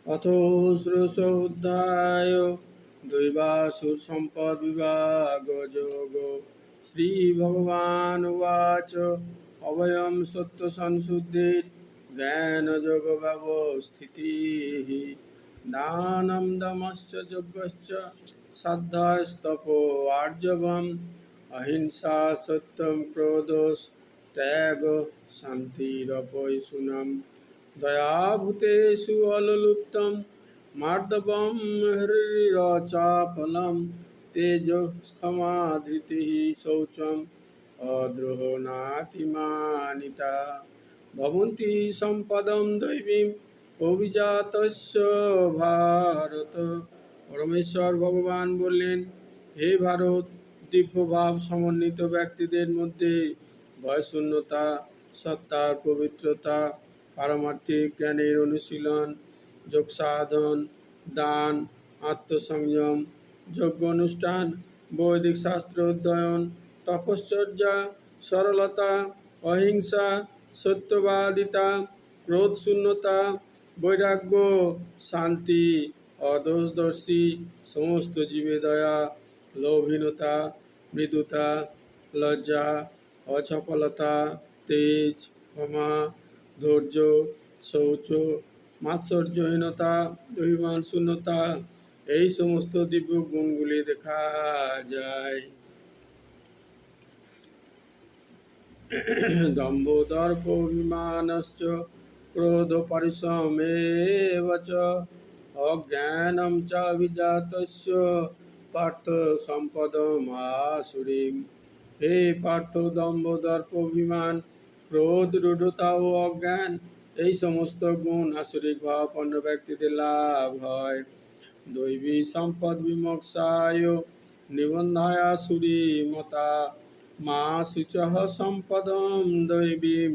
अथो श्रोषोऽध्याय दैवासुरसम्पद्विभागयोगो श्रीभगवानुवाच अभयं सत्त्वसंशुद्धिर्ज्ञानयोगव्यवस्थितिः दानं दमश्च यज्ञश्च श्रद्धस्तपो आर्जवम् अहिंसा सत्यं क्रोधस्त्यागः शान्तिरपैशुनम् दयाभूतेषु अललुप्तं मार्दवं हृदिरचापलं तेजोक्षमा धृतिः शौचम् अद्रोहो नातिमानिता भवन्ति सम्पदं दैवीम् অভিজাতস্য ভারত। পরমেশ্বর ভগবান বললেন, হে ভারত, দিব্যভাব সমন্বিত ব্যক্তিদের মধ্যে ভয়শূন্যতা, সত্তার পবিত্রতা, পারমার্থিক জ্ঞানের অনুশীলন, যোগ সাধন, দান, আত্মসংযম, যজ্ঞ অনুষ্ঠান, বৈদিক শাস্ত্র অধ্যয়ন, তপশ্চর্যা, সরলতা, অহিংসা, সত্যবাদিতা, ক্রোধ শূন্যতা, বৈরাগ্য, শান্তি, অদোষদর্শী, সমস্ত জীবে দয়া, লোভহীনতা, মৃদুতা, লজ্জা, অচপলতা, তেজ, ক্ষমা, ধৈর্য, শৌচ, মাৎসর্যহীনতা, অভিমান শূন্যতা, এই সমস্ত দিব্য গুণগুলি দেখা যায়। দম্ভ দর্প অভিমানশ্চ ক্রোধ পরিশ্রমেব চ অজ্ঞানম চ অভিজাতস্য পার্থ সম্পদমাসুরীম। হে পার্থ, দম্ভ দর্প অভিমান, ক্রোধ, রূঢ়তা ও অজ্ঞান, এই সমস্ত গুণ আসুরিক ভাবাপন্ন ব্যক্তিদের লাভ হয়। দৈবী সম্পদ বিমোক্ষায় নিবন্ধায় আসুরী মতা মা শুচঃ সম্পদম দৈবীম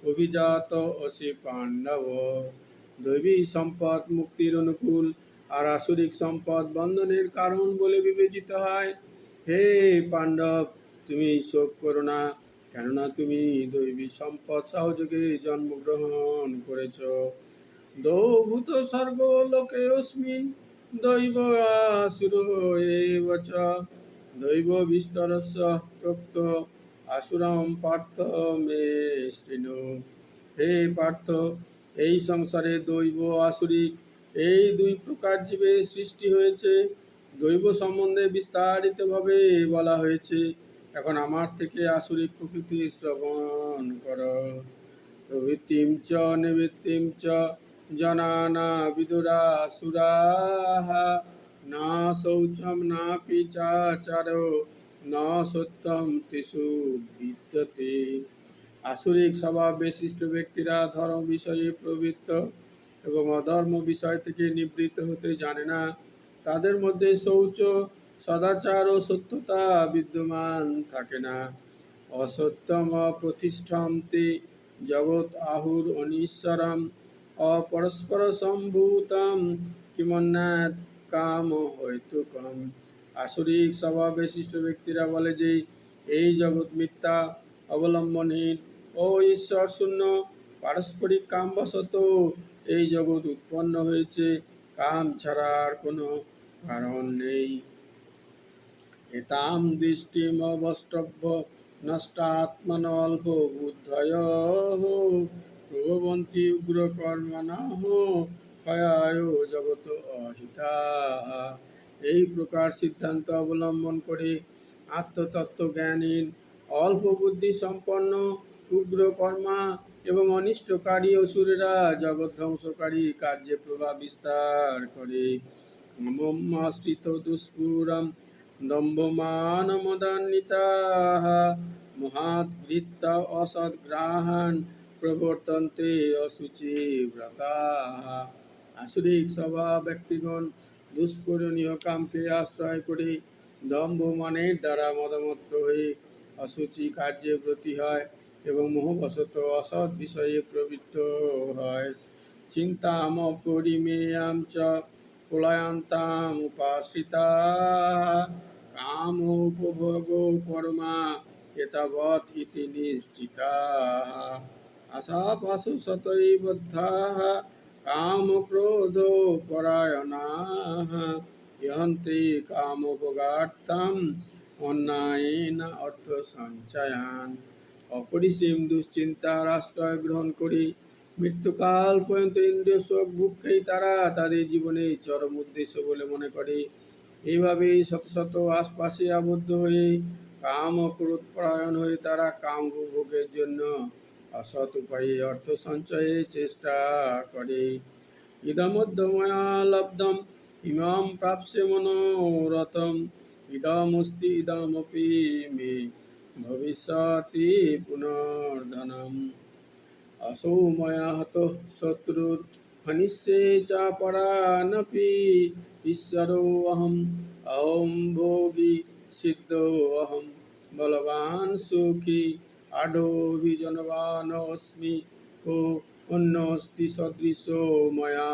অভিজাত অসি পাণ্ডব। দৈবী সম্পদ মুক্তির অনুকূল আর আসুরিক সম্পদ বন্ধনের কারণ বলে বিবেচিত হয়। হে পাণ্ডব, তুমি শোক করো না, কেননা তুমি দৈবী সম্পদ সহযোগে জন্মগ্রহণ করেছ। দৌভূত স্বর্গ লোকে অস্মিন দৈব আসুর এব চ দৈব বিস্তরস্য প্রক্ত আসুরম পার্থ মে শৃণু। হে পার্থ, এই সংসারে দৈব আসুরিক এই দুই প্রকার জীবের সৃষ্টি হয়েছে। দৈব সম্বন্ধে বিস্তারিতভাবে বলা হয়েছে। এখন আমার থেকে আসুরিক প্রকৃতি শ্রবণ কর। প্রবৃত্তিম চ নিবৃত্তিম চ জনানা বিদুরাসুরাঃ না শৌচম নাপি চাচারো না সত্যম তেষু বিদ্যতে। আসুরিক স্বভাব বিশিষ্ট ব্যক্তিরা ধর্ম বিষয়ে প্রবৃত্ত এবং অধর্ম বিষয় থেকে নিবৃত্ত হতে জানে না। তাদের মধ্যে শৌচ, সদাচার ও সত্যতা বিদ্যমান থাকে না। অসত্যম অপ্রতিষ্ঠন্তে জগৎ আহুর অনীশ্বরম অপরস্পর সম্ভূতম কিমন্যাৎ কাম হৈতুকম। আসুরিক স্বভাব বিশিষ্ট ব্যক্তিরা বলে যে এই জগৎ মিথ্যা, অবলম্বনহীন ও ঈশ্বর শূন্য। পারস্পরিক কামবশত এই জগৎ উৎপন্ন হয়েছে, কাম ছাড়া আর কোনো কারণ নেই। এতাম দৃষ্টিম অবষ্টভ্য নষ্টাত্মন অল্প বুদ্ধয়ঃ প্রভবন্তি উগ্র কর্মণঃ ক্ষয়ায় জগত অহিতাঃ। এই প্রকার সিদ্ধান্ত অবলম্বন করে আত্মতত্ত্ব জ্ঞানহীন, অল্প বুদ্ধি সম্পন্ন, উগ্র কর্মা এবং অনিষ্টকারী অসুরেরা জগৎ ধ্বংসকারী কার্যে প্রভাব বিস্তার করে। মমাশ্রিত দুষ্পুরম দম্ভমানমদান্বিতাঃ মহাৎকৃত্য অসদ্গ্রাহান প্রবর্তন্তে অশুচিব্রতাঃ। আসুরিক স্বভাব ব্যক্তিগণ দুষ্পূরণীয় কামকে আশ্রয় করে দম্ভ মানের দ্বারা মদমত্ত হয়ে অশুচি কার্যে ব্রতী হয় এবং মোহবশত অসৎ বিষয়ে প্রবৃত্ত হয়। চিন্তাম অপরিমেয়াম চ প্রলয়ান্তাম উপাশ্রিতাঃ কাম উপভোগ কর্মা এতাবৎ ইতি নিশ্চিতাঃ। আশাপাশু শতৈবদ্ধাঃ কাম ক্রোধ পরায়ণাঃ ইহন্তি কামোপগার্তাম অন্যায়েন অর্থ সঞ্চয়ান। অপরিসীম দুশ্চিন্তার আশ্রয় গ্রহণ করি মৃত্যুকাল পর্যন্ত ইন্দ্রিয় সুখ ভোগকেই তারা তাদের জীবনের চরম উদ্দেশ্য বলে মনে করে। এইভাবেই শত শত আশপাশে আবদ্ধ হয়ে কাম ও ক্রোধ পরায়ণ হয়ে তারা কাম ভোগের জন্য অসৎ উপায়ে অর্থ সঞ্চয়ের চেষ্টা করে। ইদমদ্য ময়া লব্ধম ইমাম প্রাপ্স্যে মনোরথম ইদমস্তি ইদমপি মে ভবিষ্যতি পুনর্ধনম। असौ मया हतः शत्रुर्हनिष्ये च परानपि ईश्वरोऽहम् अहं भोगी सिद्धोऽहं बलवान् सुखी आढोऽभिजनवानोऽस्मि को अन्योऽस्ति सदृशो मया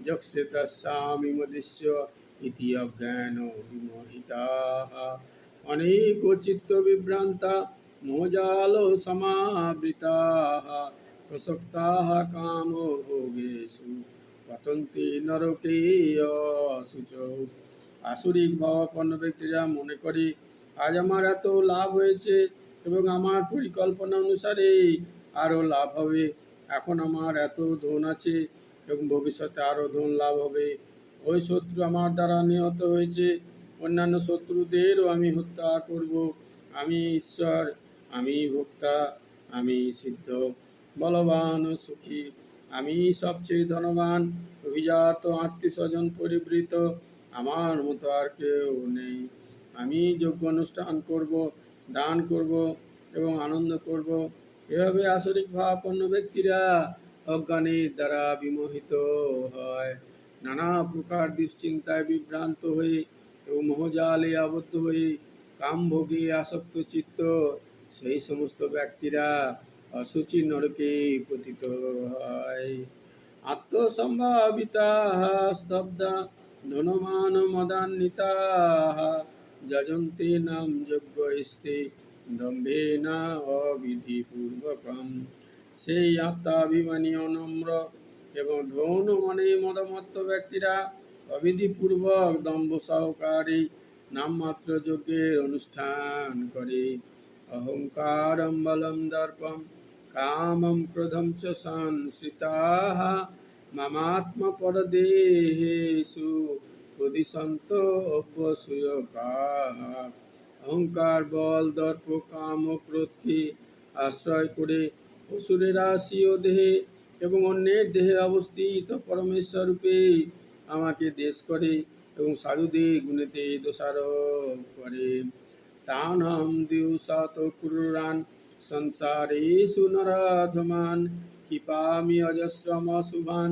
यक्ष्ये तस्यामि मदिष्य इति अज्ञानो विमोहिताः। अनेको चित्तविभ्रान्ता मोहजालो समावृताः प्रसक्ताः कामो भोगेषु पतन्ति नरके অশুচৌ। আসরিক ভাবাপন্ন ব্যক্তিরা মনে করে আজ আমার এত লাভ হয়েছে এবং আমার পরিকল্পনা অনুসারে আরও লাভ হবে। এখন আমার এত ধন আছে এবং ভবিষ্যতে আরও ধন লাভ হবে। ওই শত্রু আমার দ্বারা নিহত হয়েছে, অন্যান্য শত্রুদেরও আমি হত্যা করব। আমি ঈশ্বর, আমি ভোক্তা, আমি সিদ্ধ, বলবান ও সুখী, আমি সবচেয়ে ধনবান, অভিজাত, আত্মীয় স্বজন পরিবৃত, আমার মতো আর কেউ নেই। আমি যজ্ঞ অনুষ্ঠান করব, দান করব এবং আনন্দ করব। এভাবে আসরিক ভাবাপন্ন ব্যক্তিরা অজ্ঞানের দ্বারা বিমোহিত হয়, নানা প্রকার দুশ্চিন্তায় বিভ্রান্ত হয়ে এবং মোহজালে আবদ্ধ হয়ে কামভোগে আসক্ত চিত্ত সেই সমস্ত ব্যক্তিরা অশুচি নরকে পতিত হয়। আত্মসম্ভাবিতাः স্তব্ধা ধনমান মদান্বিতাः যজন্তে নাম যজ্ঞস্তে দম্ভেন অবিধিপূর্বকম। সেই আত্মাভিমানী অনম্র এবং ধন মনে মদমত্ত ব্যক্তিরা অবিধিপূর্বক দম্ভ সহকারে নামমাত্র যজ্ঞের অনুষ্ঠান করে। অহংকারম বলম দর্পম কামম ক্রোধম চ সংশ্রিতাः মামাত্মপরদেহেষু প্রদিশন্ত অভ্যসূয়কাঃ। অহংকার, বল, দর্প, কাম ও ক্রোধকে আশ্রয় করে অসুরেরা স্বীয় দেহে এবং অন্যের দেহে অবস্থিত পরমেশ্বর রূপে আমাকে দেশ করে এবং সাধুদের গুণেতে দোষারোপ করে। তানহম দিবসাত ক্রূরান সংসারেষু নরাধমান ক্ষিপামি অজস্রম শুভান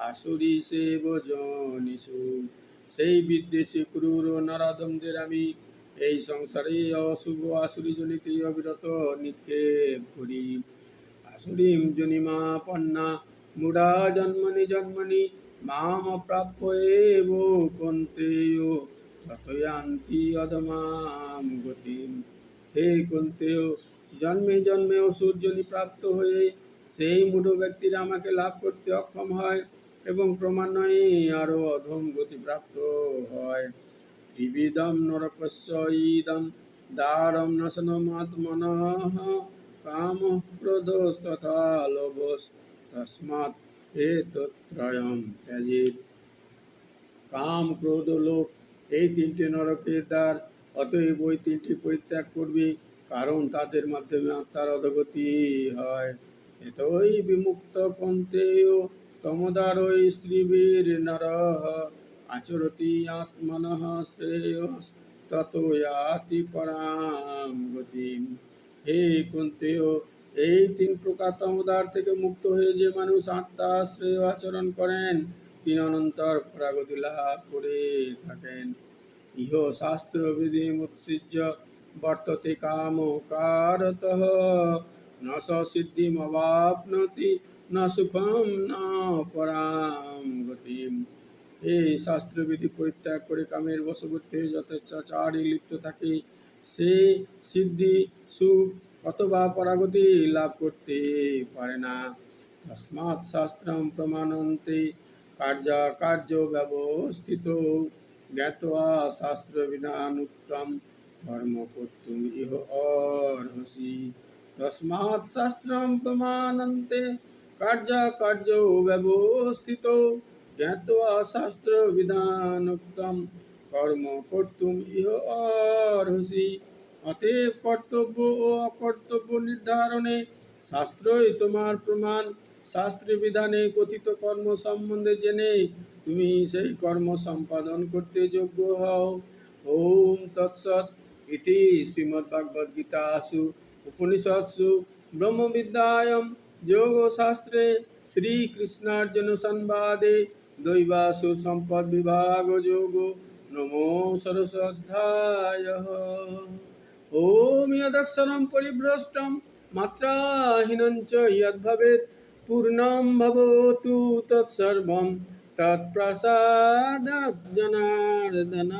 আসুরি সেব জনিষু। সেই বিদ্বেষী ক্রূর ও নরাধমদের আমি এই সংসারে অশুভ আসুরি জনিতে অবিরত নিক্ষেপ করি। আসুরিম জনিমাপন্না মূঢ়া জন্মনি জন্মনি মাম অপ্রাপ্য এব কন্তেয় ততয়ান্তি অধমাম গতিম। হে কন্তেয়, জন্মে জন্মে অসুর যোনি প্রাপ্ত হয়ে সেই মূঢ় ব্যক্তিরা আমাকে লাভ করতে অক্ষম হয় এবং ক্রমান্বয়ে আরও অধম গতি প্রাপ্ত হয়। ত্রিবিধম নরকস্য ইদম দ্বারম নাশনমাত্মনঃ কাম ক্রোধস্তথা লোভস তস্মাৎ এতত্রয়ম ত্যজেৎ। কাম, ক্রোধ ও লোভ এই তিনটি নরকের দ্বার, অতএব ওই তিনটি পরিত্যাগ করবে, কারণ তাদের মাধ্যমে আত্মার অধোগতি হয়। এতই বিমুক্ত কন্তেয় তমোদারৈ স্ত্রীবীর নরঃ আচরতি আত্মনঃ শ্রেয়স ততো ইয়াতি পরাম গতিম। হে কুন্তেয়, এই তিন প্রকার তমোদার থেকে মুক্ত হয়ে যে মানুষ আত্মার শ্রেয় আচরণ করেন তিনি অনন্তর পরাগতি লাভ করে থাকেন। ইহ শাস্ত্র বিধিমুৎসৃজ্য বর্ততে কামকারতঃ ন স সিদ্ধিমবাপ্নোতি ন সুখম ন পরাম গতিম। এই শাস্ত্রবিধি পরিত্যাগ করে কামের বশবর্তী হয়ে যথেচ্ছাচারে লিপ্ত থাকে সে সিদ্ধি, সুখ অথবা পরাগতি লাভ করতে পারে না। তস্মাৎ শাস্ত্রম প্রমাণন্তে কার্য ব্যবস্থিত জ্ঞাত্বা শাস্ত্রবিধানুক্তম কর্ম কর্তুম ইহ অর্হসি তস্মাৎ শাস্ত্রম প্রমাণন্তে কার্য ব্যবস্থিত জ্ঞাত্বা শাস্ত্রবিধানুক্তম কর্ম কর্তুম ইহ অর্হসি। অতএব কর্তব্য ও অকর্তব্য নির্ধারণে শাস্ত্রই তোমার প্রমাণ। শাস্ত্রে বিধানে কথিত কর্ম সম্বন্ধে জেনে তুমি সেই কর্ম সম্পাদন করতে যোগ্য হও। ওম তৎসৎ ইতি শ্রীমদ্ভগবদ্গীতাসু উপনিষৎসু ব্রহ্মবিদ্যায়াং যোগশাস্ত্রে শ্রীকৃষ্ণার্জুন সংবাদে দৈবাসু সম্পদ বিভাগ যোগো নমো সরস্বধ্যায়ঃ। ওম যদক্ষরং পরিভ্রষ্টং মাত্রাহীনং চ যদ্ভবেৎ পূর্ণং ভবতু তৎসর্বং তৎপ্রসাদাৎ জনার্দনঃ।